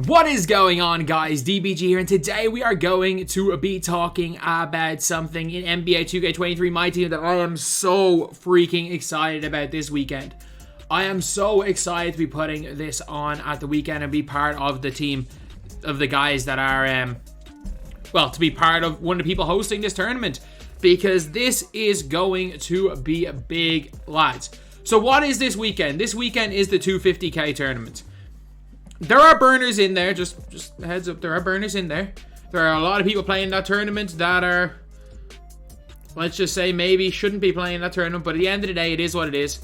What is going on, guys? DBG here, and today we are going to be talking about something in NBA 2K23 MyTEAM that I am so freaking excited about this weekend. I am so excited to be putting this on at the weekend and be part of the team of the guys that are, to be part of one of the people hosting this tournament, because this is going to be big, lads. So what is this weekend? This weekend is the 250k tournament. There are burners in there, just a heads up, there are burners in there. There are a lot of people playing that tournament that are, let's just say, maybe shouldn't be playing that tournament, but at the end of the day, it is what it is.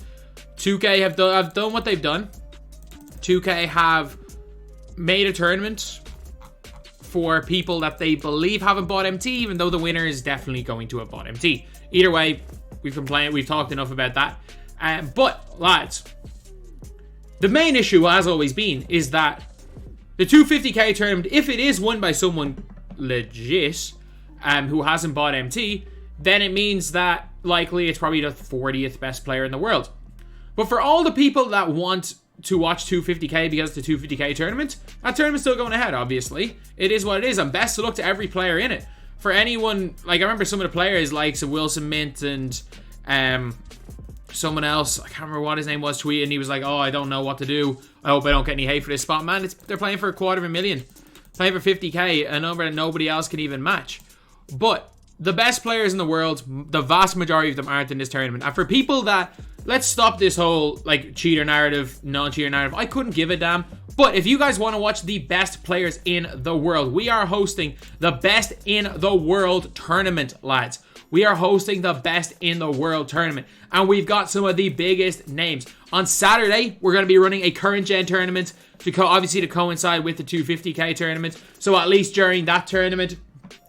2K have done what they've done. 2K have made a tournament for people that they believe haven't bought MT, even though the winner is definitely going to have bought MT. Either way, we've talked enough about that. But, lads, the main issue has always been is that the 250k tournament, if it is won by someone legit who hasn't bought MT, then it means that likely it's probably the 40th best player in the world. But for all the people that want to watch 250k because it's the 250k tournament, that tournament's still going ahead, obviously. It is what it is, and best of luck to every player in it. For anyone, like I remember some of the players like Wilson Mint and someone else, I can't remember what his name was, tweeting. He was like, oh, I don't know what to do. I hope I don't get any hate for this spot. Man, they're playing for $250,000. Playing for 50k, a number that nobody else can even match. But the best players in the world, the vast majority of them aren't in this tournament. And for people that, let's stop this whole like cheater narrative, non-cheater narrative. I couldn't give a damn. But if you guys want to watch the best players in the world, we are hosting the best in the world tournament, lads. We are hosting the best in the world tournament, and we've got some of the biggest names. On Saturday, we're going to be running a current gen tournament obviously to coincide with the 250k tournament. So at least during that tournament,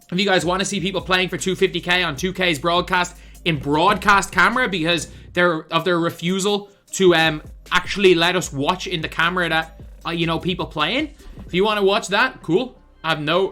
if you guys want to see people playing for 250k on 2K's broadcast in broadcast camera because of their refusal to actually let us watch in the camera that people playing. If you want to watch that, cool. I have no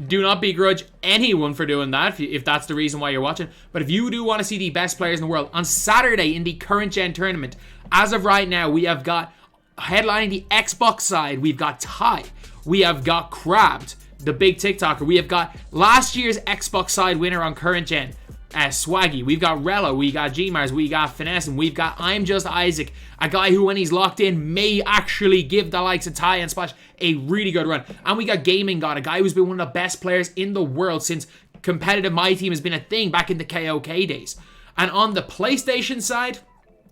do not begrudge anyone for doing that if that's the reason why you're watching. But if you do want to see the best players in the world, on Saturday in the current gen tournament, as of right now, we have got headlining the Xbox side, we've got Ty, we have got Crabbed, the big TikToker, we have got last year's Xbox side winner on current gen, Swaggy, we've got Rello, we got Gmars, we got Finesse, and we've got I'm Just Isaac, a guy who when he's locked in may actually give the likes of Ty and Splash a really good run. And we got Gaming God, a guy who's been one of the best players in the world since competitive MyTEAM has been a thing back in the KOK days. And on the PlayStation side,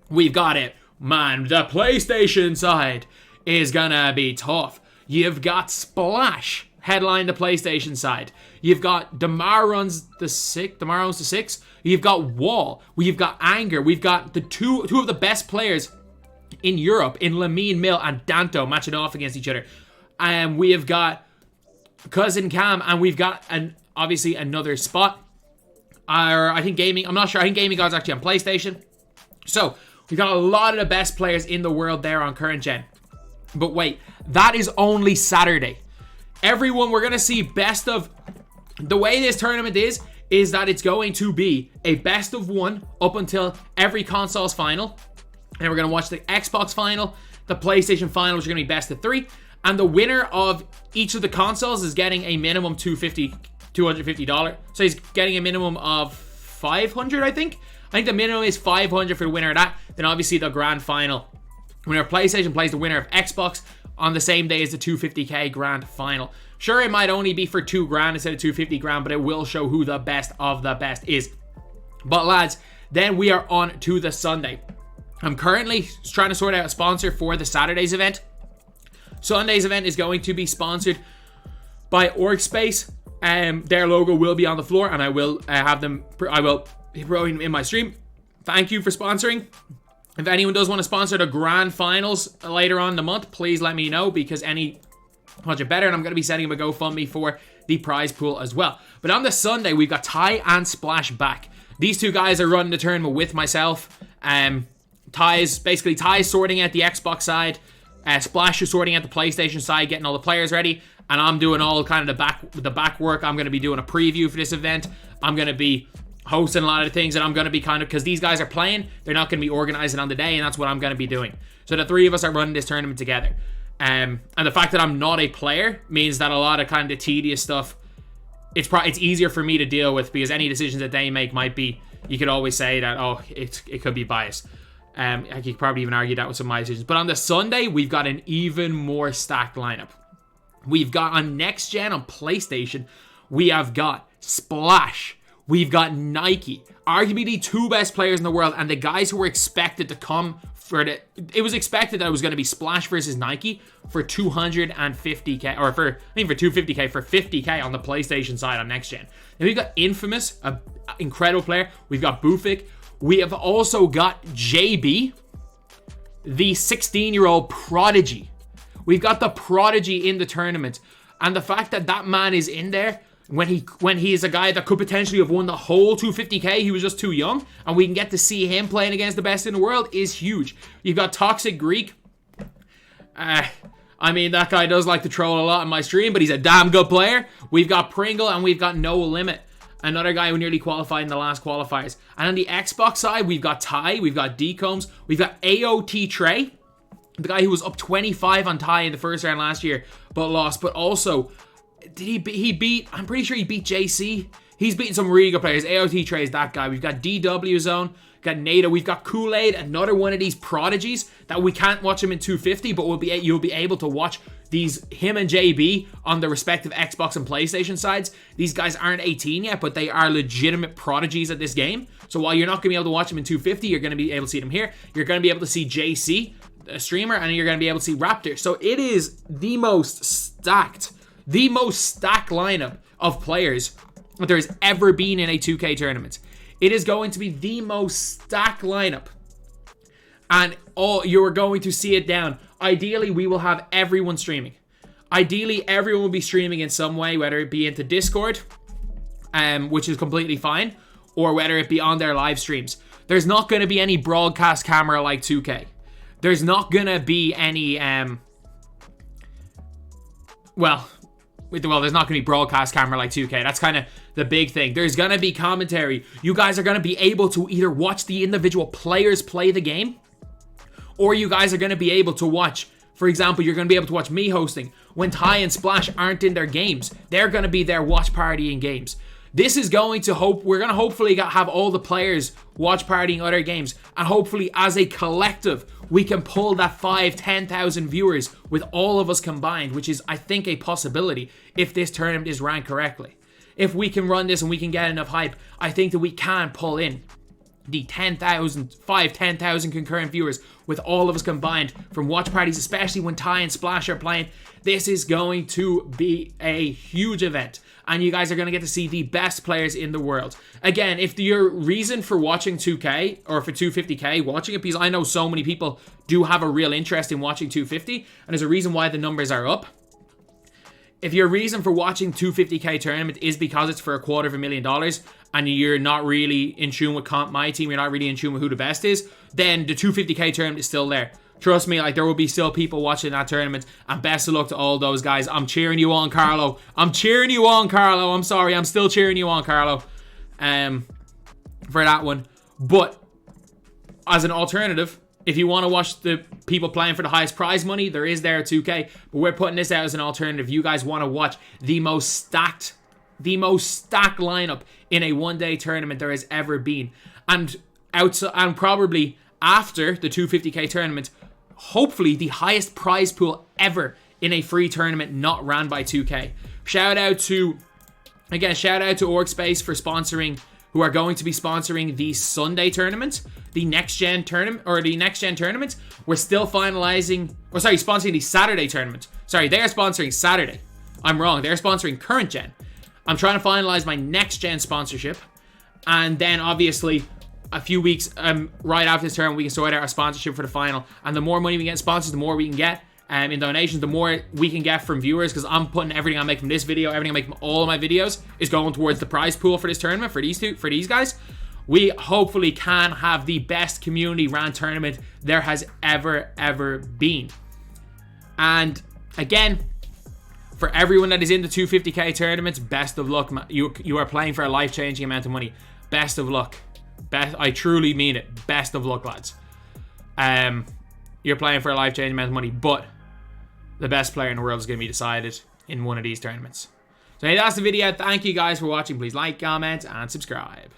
we've got it. Man, the PlayStation side is gonna be tough. You've got Splash headline the PlayStation side. You've got Damar runs the 6. You've got Wall. We've got Anger. We've got the two of the best players in Europe in Lamine Mill and Danto matching off against each other. And we have got Cousin Cam, and we've got obviously another spot. I think Gaming God's actually on PlayStation. So we've got a lot of the best players in the world there on current gen. But wait, that is only Saturday. Everyone, we're going to see best of... The way this tournament is that it's going to be a best of one up until every console's final. And we're going to watch the Xbox final, the PlayStation final, which are going to be best of 3. And the winner of each of the consoles is getting a minimum $250. So he's getting a minimum of 500, I think. I think the minimum is 500 for the winner of that. Then obviously the grand final. Winner of PlayStation plays the winner of Xbox on the same day as the 250k grand final. Sure, it might only be for $2,000 instead of 250 grand, but it will show who the best of the best is. But lads, then we are on to the Sunday. I'm currently trying to sort out a sponsor for the Saturday's event. Sunday's event is going to be sponsored by Orgspace. Their logo will be on the floor, and I will have them. I will be throwing in my stream. Thank you for sponsoring. If anyone does want to sponsor the grand finals later on in the month, please let me know, because much better, and I'm going to be setting up a GoFundMe for the prize pool as well. But on the Sunday, we've got Ty and Splash back. These two guys are running the tournament with myself. Ty's sorting out the Xbox side. Splash is sorting out the PlayStation side, getting all the players ready. And I'm doing all kind of the back work. I'm going to be doing a preview for this event. I'm going to be hosting a lot of things, and I'm going to be because these guys are playing, they're not going to be organizing on the day, and that's what I'm going to be doing. So the three of us are running this tournament together. And the fact that I'm not a player means that a lot of kind of tedious stuff, it's easier for me to deal with, because any decisions that they make might be, you could always say that, oh, it could be biased. I could probably even argue that with some of my decisions. But on the Sunday, we've got an even more stacked lineup. We've got on next gen on PlayStation, we have got Splash. We've got Nike, arguably the 2 best players in the world, and the guys who were expected to come for it was expected that it was going to be Splash versus Nike for 250k, or for 250k, for 50k on the PlayStation side on next gen. Then we've got Infamous, an incredible player. We've got Bufik. We have also got JB, the 16-year-old prodigy. We've got the prodigy in the tournament, and the fact that that man is in there when he is a guy that could potentially have won the whole 250k, he was just too young, and we can get to see him playing against the best in the world, is huge. You've got Toxic Greek. I mean, that guy does like to troll a lot in my stream, but he's a damn good player. We've got Pringle, and we've got No Limit, another guy who nearly qualified in the last qualifiers. And on the Xbox side, we've got Ty, we've got Decombs, we've got AOT Trey, the guy who was up 25 on Ty in the first round last year, but lost. But also, I'm pretty sure he beat JC. He's beaten some really good players. AOT Trey is that guy. We've got DW Zone, got NATO, we've got Kool-Aid, another one of these prodigies that we can't watch him in 250, but you'll be able to watch him and JB on the respective Xbox and PlayStation sides. These guys aren't 18 yet, but they are legitimate prodigies at this game. So while you're not going to be able to watch them in 250, you're going to be able to see them here. You're going to be able to see JC, a streamer, and you're going to be able to see Raptor. So it is the most stacked lineup of players that there's ever been in a 2K tournament. It is going to be the most stacked lineup, and you're going to see it down. Ideally, we will have everyone streaming. Ideally, everyone will be streaming in some way, whether it be into Discord, which is completely fine, or whether it be on their live streams. There's not going to be any broadcast camera like 2K. There's not going to be any, there's not going to be broadcast camera like 2K. That's kind of the big thing. There's going to be commentary. You guys are going to be able to either watch the individual players play the game, or you guys are going to be able to watch, for example, you're going to be able to watch me hosting when Ty and Splash aren't in their games. They're going to be their watch party in games. This is going to we're going to hopefully have all the players watch partying other games, and hopefully as a collective, we can pull that 5,000-10,000 viewers with all of us combined, which is, I think, a possibility if this tournament is ranked correctly. If we can run this and we can get enough hype, I think that we can pull in the 10,000 concurrent viewers with all of us combined from watch parties, especially when Ty and Splash are playing. This is going to be a huge event, and you guys are going to get to see the best players in the world. Again, if your reason for watching 2K or for 250k, watching it, because I know so many people do have a real interest in watching 250, and there's a reason why the numbers are up. If your reason for watching 250k tournament is because it's for $250,000 and you're not really in tune with MyTEAM, you're not really in tune with who the best is, then the 250k tournament is still there. Trust me, there will be still people watching that tournament, and best of luck to all those guys. I'm cheering you on, Carlo. I'm sorry, I'm still cheering you on, Carlo, for that one. But as an alternative, if you want to watch the people playing for the highest prize money, there is there at 2K, but we're putting this out as an alternative. You guys want to watch the most stacked lineup in a one-day tournament there has ever been. And probably after the 250k tournament, hopefully the highest prize pool ever in a free tournament not ran by 2K. Shout out to Orgspace for sponsoring, who are going to be sponsoring the Sunday tournament, the next gen tournament. We're still finalizing, sponsoring the Saturday tournament. Sorry, they are sponsoring Saturday. I'm wrong. They're sponsoring current gen. I'm trying to finalize my next gen sponsorship, and then obviously a few weeks right after this tournament, we can sort out our sponsorship for the final. And the more money we get in sponsors, the more we can get in donations, the more we can get from viewers, because I'm putting everything I make from this video, everything I make from all of my videos is going towards the prize pool for this tournament, for these guys. We hopefully can have the best community ran tournament there has ever been. And again, for everyone that is in the 250k tournaments, best of luck. You are playing for a life-changing amount of money. Best of luck. I truly mean it. Best of luck, lads. You're playing for a life-changing amount of money, but the best player in the world is going to be decided in one of these tournaments. So hey, that's the video. Thank you guys for watching. Please like, comment, and subscribe.